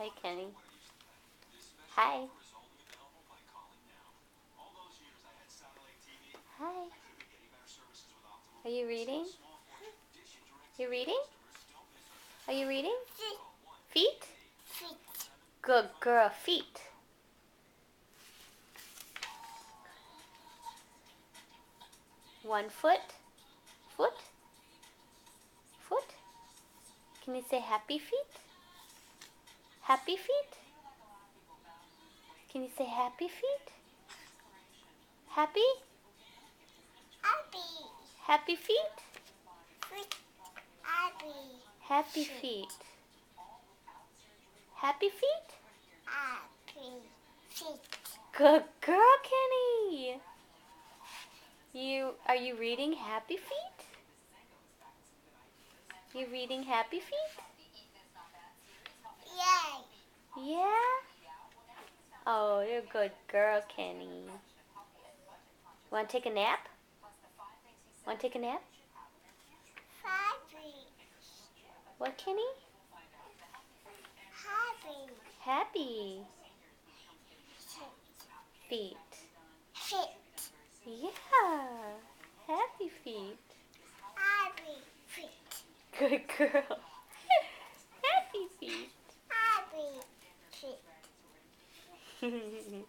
Hi, Kenny. Hi. Hi. Are you reading? You reading? Are you reading? Feet? Feet. Good girl, feet. One foot. Foot. Foot. Can you say happy feet? Happy feet? Can you say happy feet? Happy? Happy. Happy feet? Feet. Happy. Happy feet. Happy feet? Happy. Feet. Good girl, Kenny. Are you reading Happy Feet? You reading Happy Feet? Yay. Yeah? Oh, you're a good girl, Kenny. Want to take a nap? Want to take a nap? Happy. What, Kenny? Happy. Happy Feet. feet. Feet. Yeah. Happy feet. Happy. Feet. Good girl. Happy feet. Happy. Feet.